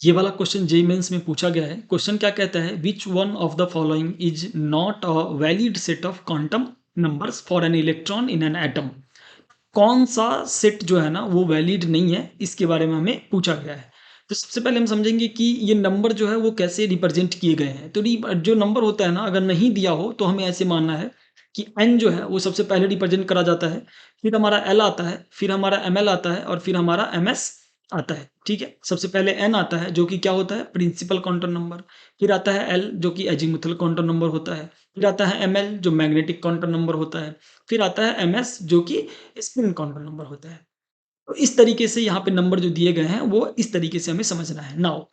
ये वाला question JEE mains में पूछा गया है। क्वेश्चन क्या कहता है, which one of the following is not a valid set of quantum numbers for an electron in an atom. कौन सा सेट जो है ना वो वैलिड नहीं है, इसके बारे में हमें पूछा गया है। तो सबसे पहले हम समझेंगे कि ये नंबर जो है वो कैसे रिप्रेजेंट किए गए हैं। तो जो नंबर होता है ना, अगर नहीं दिया हो तो हमें ऐसे मानना है कि एन जो है वो सबसे पहले रिप्रेजेंट करा जाता है, फिर हमारा एल आता है, फिर हमारा एम एल आता है और फिर हमारा एम एस आता है। ठीक है, सबसे पहले एन आता है जो कि क्या होता है, प्रिंसिपल क्वांटम नंबर। फिर आता है एल जो कि एजीमुथल क्वांटम नंबर होता है। फिर आता है एम एल जो मैग्नेटिक क्वांटम नंबर होता है। फिर आता है एम एस जो कि स्पिन क्वांटम नंबर होता है। तो इस तरीके से यहाँ पे नंबर जो दिए गए हैं वो इस तरीके से हमें समझना है। नाउ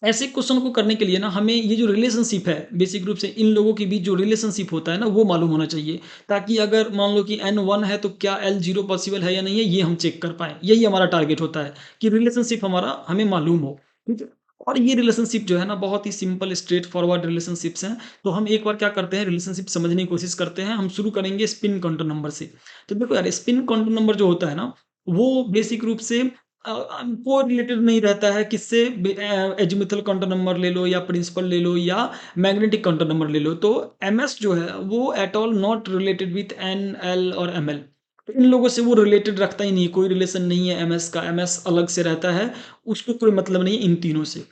ऐसे क्वेश्चन को करने के लिए ना हमें ये जो रिलेशनशिप है बेसिक रूप से इन लोगों के बीच जो रिलेशनशिप होता है ना वो मालूम होना चाहिए, ताकि अगर मान लो कि एन वन है तो क्या एल जीरो पॉसिबल है या नहीं है ये हम चेक कर पाएँ। यही हमारा टारगेट होता है कि रिलेशनशिप हमारा हमें मालूम हो। ठीक है? और ये रिलेशनशिप जो है ना बहुत ही सिंपल स्ट्रेट फॉरवर्ड रिलेशनशिप्स हैं। तो हम एक बार क्या करते हैं, रिलेशनशिप समझने की कोशिश करते हैं। हम शुरू करेंगे स्पिन क्वांटम नंबर से। तो देखो यार, स्पिन क्वांटम नंबर जो होता है ना वो बेसिक रूप से को रिलेटेड नहीं रहता है किससे, एजीमुथल क्वांटम नंबर ले लो या प्रिंसिपल ले लो या मैग्नेटिक क्वांटम नंबर ले लो। तो एमएस जो है वो at all not related with an L और एमएल। तो इन लोगों से वो रिलेटेड रखता ही नहीं, कोई रिलेशन नहीं है एमएस का। एमएस अलग से रहता है, उसको कोई मतलब नहीं है इन तीनों से।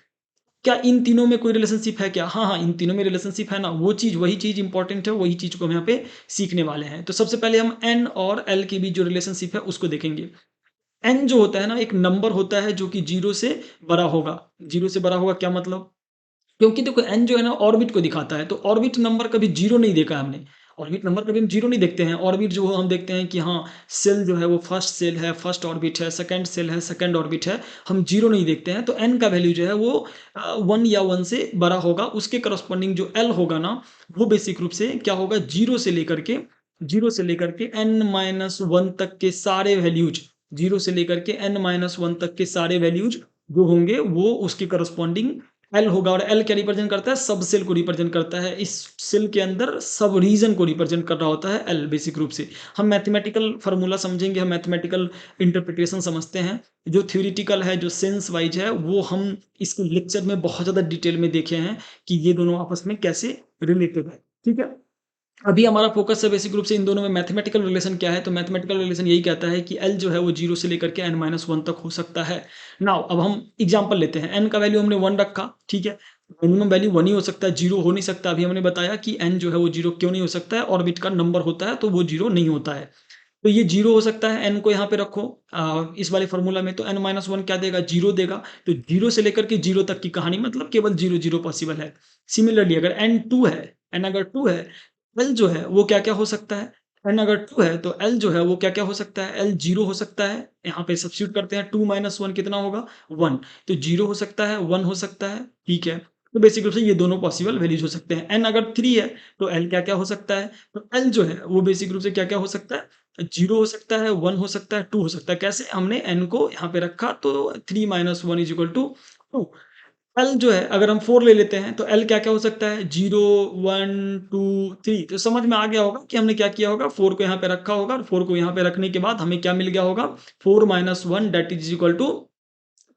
क्या इन तीनों में कोई रिलेशनशिप है क्या? हाँ हाँ, इन तीनों में रिलेशनशिप है ना। वो चीज़, वही चीज़ इंपॉर्टेंट है, वही चीज़ को हम यहाँ पे सीखने वाले हैं। तो सबसे पहले हम एन और एल के बीच जो रिलेशनशिप है उसको देखेंगे। एन जो होता है ना एक नंबर होता है जो कि 0 से बड़ा होगा। 0 से बड़ा होगा क्या मतलब? क्योंकि देखो एन जो है ना ऑर्बिट को दिखाता है, तो ऑर्बिट नंबर कभी 0 नहीं देखा है हमने। ऑर्बिट नंबर कभी हम 0 नहीं देखते हैं। ऑर्बिट जो हम देखते हैं कि हाँ, सेल जो है वो फर्स्ट सेल है, फर्स्ट ऑर्बिट है, सेकंड सेल है, सेकंड ऑर्बिट है। हम 0 नहीं देखते हैं। तो एन का वैल्यू जो है वो 1 या 1 से बड़ा होगा। उसके करस्पॉन्डिंग जो एल होगा ना वो बेसिक रूप से क्या होगा, 0 से लेकर के n-1 तक के सारे वैल्यूज, 0 से लेकर के n-1 तक के सारे वैल्यूज जो होंगे वो उसके करस्पॉन्डिंग एल होगा। और एल क्या रिप्रेजेंट करता है, सब सेल को रिप्रेजेंट करता है। इस सेल के अंदर सब रीजन को रिप्रेजेंट कर रहा होता है एल बेसिक रूप से। हम मैथमेटिकल फार्मूला समझेंगे, हम मैथमेटिकल इंटरप्रिटेशन समझते हैं। जो थ्योरेटिकल है, जो सेंस वाइज है, वो हम इसके लेक्चर में बहुत ज़्यादा डिटेल में देखे हैं कि ये दोनों आपस में कैसे रिलेटेड है। ठीक है, अभी हमारा फ़ोकस है बेसिक रूप से इन दोनों में मैथमेटिकल रिलेशन क्या है। तो मैथमेटिकल रिलेशन यही कहता है कि एल जो है वो 0 से लेकर के n-1 तक हो सकता है। नाउ अब हम एग्ज़ाम्पल लेते हैं। n का वैल्यू हमने 1 रखा, ठीक है? मिनिमम वैल्यू 1 ही हो सकता है, 0 हो नहीं सकता। अभी हमने बताया कि n जो है वो 0 क्यों नहीं हो सकता है, ऑर्बिट का नंबर होता है तो वो 0 नहीं होता है। तो ये 0 हो सकता है, n को यहाँ पे रखो इस वाले फ़ॉर्मूला में। तो n-1 क्या देगा, 0 देगा। तो 0 से लेकर के 0 तक की कहानी, मतलब केवल 0, 0 पॉसिबल है। सिमिलरली अगर n अगर 2 है, एल जो है वो क्या-क्या हो सकता है? एन अगर 2 है तो एल जो है वो क्या-क्या हो सकता है? एल 0 हो सकता है, यहाँ पे सब्स्टिट्यूट करते हैं। 2 माइनस 1 कितना होगा? 1। तो 0 हो सकता है, 1 हो सकता है, ठीक है? तो बेसिक रूप से ये दोनों पॉसिबल वैल्यूज़ हो सकते हैं। एन अगर 3 है तो एल क्या-क्या हो सकता है? तो एल जो है वो बेसिक रूप से क्या-क्या हो सकता है? 0 हो सकता है, 1 हो सकता है, 2 हो सकता है। कैसे? हमने एन को यहाँ पे रखा तो 3 minus 1 is equal to 2। L जो है अगर हम 4 ले लेते हैं तो एल क्या-क्या हो सकता है? 0, 1, 2, 3। तो समझ में आ गया होगा कि हमने क्या किया होगा, 4 को यहाँ पे रखा होगा और 4 को यहाँ पे रखने के बाद हमें क्या मिल गया होगा, 4 minus 1 that is equal to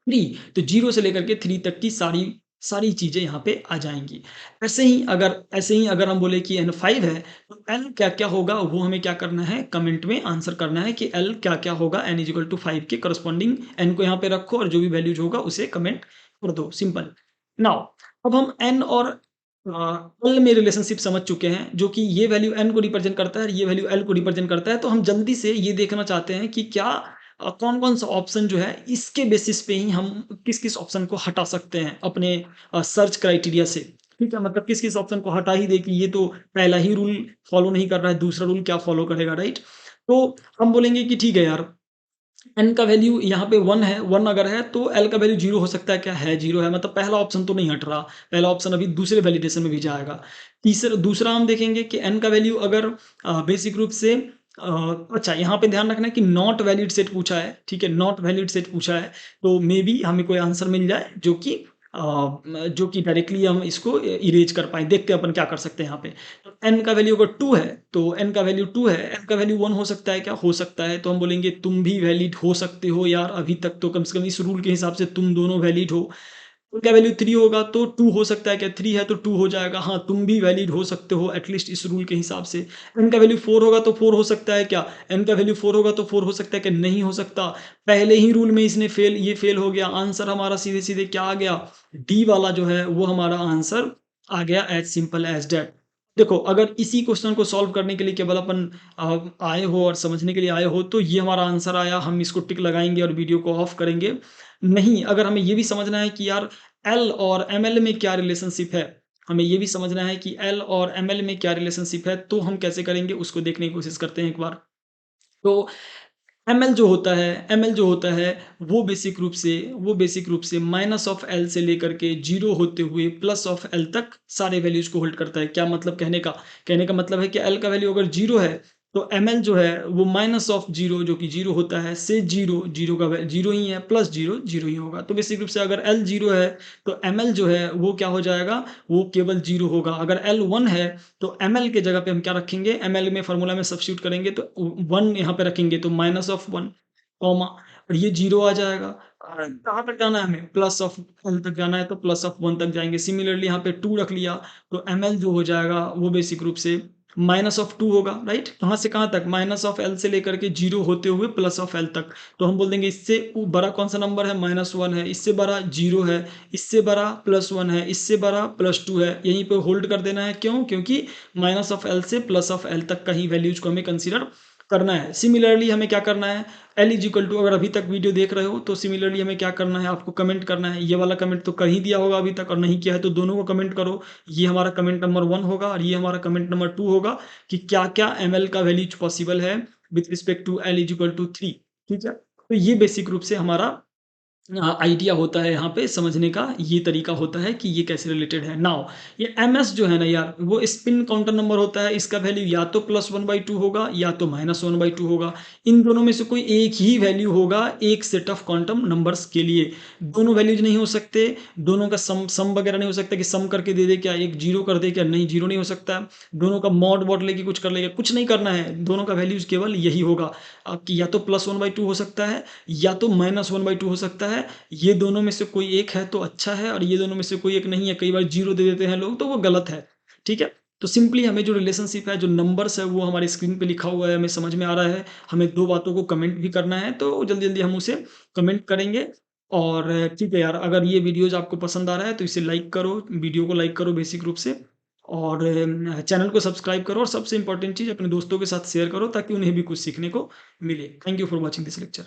3। तो 0 से लेकर के 3 तक की सारी सारी चीज़ें यहाँ पे आ जाएँगी। ऐसे ही अगर हम बोले कि n5 है, तो एल क्या-क्या होगा वो हमें क्या करना है, कमेंट में आंसर करना है कि एल क्या-क्या होगा n इज़ इक्वल टू 5 के करस्पॉन्डिंग। n को यहाँ पे रखो और जो भी वैल्यूज़ होगा उसे कमेंट कर दो, सिंपल। नाउ अब हम n और एल में रिलेशनशिप समझ चुके हैं, जो कि ये वैल्यू n को रिप्रेजेंट करता है और ये वैल्यू एल को रिप्रेजेंट करता है। तो हम जल्दी से ये देखना चाहते हैं कि क्या कौन-कौन सा ऑप्शन जो है इसके बेसिस पे ही हम किस-किस ऑप्शन को हटा सकते हैं अपने सर्च क्राइटेरिया से। ठीक है? मतलब किस-किस ऑप्शन को हटा ही दें कि ये तो पहला ही रूल फॉलो नहीं कर रहा है, दूसरा रूल क्या फॉलो करेगा, राइट? तो हम बोलेंगे कि ठीक है यार, n का वैल्यू यहाँ पे 1 है, 1 अगर है तो l का वैल्यू 0 हो सकता है क्या? है, 0 है, मतलब पहला ऑप्शन तो नहीं हट रहा। पहला ऑप्शन अभी दूसरे वैलिडेशन में भी जाएगा। दूसरा हम देखेंगे कि n का वैल्यू अगर बेसिक रूप से अच्छा यहाँ पे ध्यान रखना है कि नॉट वैलिड सेट पूछा है, ठीक है? नॉट वैलिड सेट पूछा है, तो मेबी हमें कोई आंसर मिल जाए जो कि डायरेक्टली हम इसको इरेज़ कर पाएँ। देखते हैं अपन क्या कर सकते हैं यहाँ पे। तो n का वैल्यू अगर 2 है, तो n का वैल्यू 2 है, n का वैल्यू 1 हो सकता है क्या? हो सकता है। तो हम बोलेंगे तुम भी वैलिड हो सकते हो यार, अभी तक तो कम से कम इस रूल के हिसाब से तुम दोनों वैलिड हो। उनका वैल्यू 3 होगा तो 2 हो सकता है क्या? 3 है तो 2 हो जाएगा। हाँ, तुम भी वैलिड हो सकते हो एटलीस्ट इस रूल के हिसाब से। n का वैल्यू 4 होगा तो 4 हो सकता है क्या? n का वैल्यू 4 होगा तो 4 हो सकता है क्या? नहीं हो सकता। पहले ही रूल में इसने ये फेल हो गया। आंसर हमारा सीधे-सीधे क्या आ गया? डी वाला जो है वो हमारा आंसर आ गया एज़ सिंपल एज़ दैट। देखो, अगर इसी क्वेश्चन को सॉल्व करने के लिए केवल अपन आए हो और समझने के लिए आए हो तो ये हमारा आंसर आया, हम इसको टिक लगाएँगे और वीडियो को ऑफ करेंगे। नहीं, अगर हमें ये भी समझना है कि यार एल और एमएल में क्या रिलेशनशिप है, हमें ये भी समझना है कि एल और एमएल में क्या रिलेशनशिप है, तो हम कैसे करेंगे उसको देखने की कोशिश करते हैं एक बार। तो एमएल जो होता है वो बेसिक रूप से माइनस ऑफ एल से लेकर के 0 होते हुए प्लस ऑफ एल तक सारे वैल्यूज़ को होल्ड करता है। क्या मतलब कहने का? कहने का मतलब है कि एल का वैल्यू अगर 0 है, तो एमएल जो है वो माइनस ऑफ 0 जो कि 0 होता है से 0, 0 का 0 ही है, प्लस 0, 0 ही होगा। तो बेसिक रूप से अगर एल 0 है, तो एमएल जो है वो क्या हो जाएगा? वो केवल 0 होगा। अगर एल 1 है, तो एमएल के जगह पे हम क्या रखेंगे? एमएल में फ़ॉर्मूला में सब्स्टिट्यूट करेंगे तो 1 यहाँ पे रखेंगे तो माइनस ऑफ 1 कॉमा और ये 0 आ जाएगा। कहाँ तक जाना है हमें? प्लस ऑफ एल तक जाना है तो प्लस ऑफ 1 तक जाएँगे। सिमिलरली यहाँ पे 2 रख लिया तो एमएल जो हो जाएगा वो बेसिक रूप से माइनस ऑफ 2 होगा, राइट? कहाँ से कहाँ तक? माइनस ऑफ एल से लेकर के 0 होते हुए प्लस ऑफ एल तक। तो हम बोल देंगे इससे बड़ा कौन-सा नंबर है? -1 है, इससे बड़ा 0 है, इससे बड़ा +1 है, इससे बड़ा +2 है। यहीं पे होल्ड कर देना है, क्यों? क्योंकि माइनस ऑफ एल से प्लस ऑफ एल तक का ही वैल्यूज़ को हमें कंसीडर करना है। सिमिलरली हमें क्या करना है? एल इज़ इक्वल टू, अगर अभी तक वीडियो देख रहे हो तो सिमिलरली हमें क्या करना है? आपको कमेंट करना है। ये वाला कमेंट तो कर ही दिया होगा अभी तक, और नहीं किया है तो दोनों को कमेंट करो। ये हमारा कमेंट नंबर 1 होगा और ये हमारा कमेंट नंबर 2 होगा कि क्या-क्या एमएल का वैल्यूज पॉसिबल है with respect to L is equal to 3, ठीक है? तो ये बेसिक रूप से हमारा आइडिया होता है यहाँ पे समझने का, ये तरीका होता है कि ये कैसे रिलेटेड है। नाउ ये एमएस जो है ना यार, वो स्पिन काउंटर नंबर होता है, इसका वैल्यू या तो +1/2 होगा या तो -1/2 होगा। इन दोनों में से कोई एक ही वैल्यू होगा एक सेट ऑफ क्वांटम नंबर्स के लिए। दोनों वैल्यूज नहीं हो सकते, दोनों का सम वगैरह नहीं हो सकता कि सम करके दे दे क्या, एक 0 कर दे क्या, नहीं 0 नहीं हो सकता। दोनों का मॉड वॉड लेके कुछ कर लेगा, कुछ नहीं करना है, दोनों का वैल्यूज केवल यही होगा। कि या तो +1/2 हो सकता है या तो -1/2 हो सकता है। ये दोनों में से कोई एक है तो अच्छा है और ये दोनों में से कोई एक नहीं है। कई बार 0 दे देते हैं लोग तो वो गलत है, ठीक है? तो सिंपली हमें जो रिलेशनशिप है, जो नंबर्स है वो हमारी स्क्रीन पे लिखा हुआ है, हमें समझ में आ रहा है। हमें 2 बातों को कमेंट भी करना है तो जल्दी-जल्दी हम उसे कमेंट करेंगे। और ठीक है यार, अगर ये वीडियोज़ आपको पसंद आ रहा है तो इसे लाइक करो, वीडियो को लाइक करो बेसिक रूप से, और चैनल को सब्सक्राइब करो और सबसे इम्पोर्टेंट चीज़ अपने दोस्तों के साथ शेयर करो ताकि उन्हें भी कुछ सीखने को मिले। Thank you for watching this lecture.